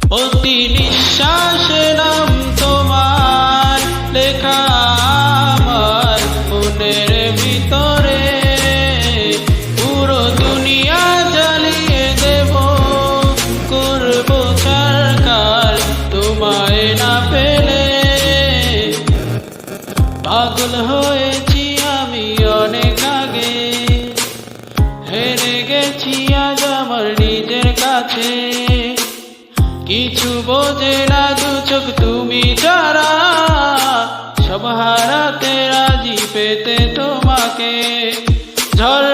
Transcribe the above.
প্রতি নিঃশ্বাসে নাম তোমার লেখা আমার মনের ভিতরে, পুরো দুনিয়া জ্বালিয়ে দেব, করব ছারখার তোমায় না পেলে। পাগল হয়েছি আমি অনেক আগে, হেরে গেছি আজ আমার নিজের কাছে। কিছু বোঝে না দু চোখ তুমি ছাড়া, সব হারাতে রাজি পেতে তোমাকে। ঝড়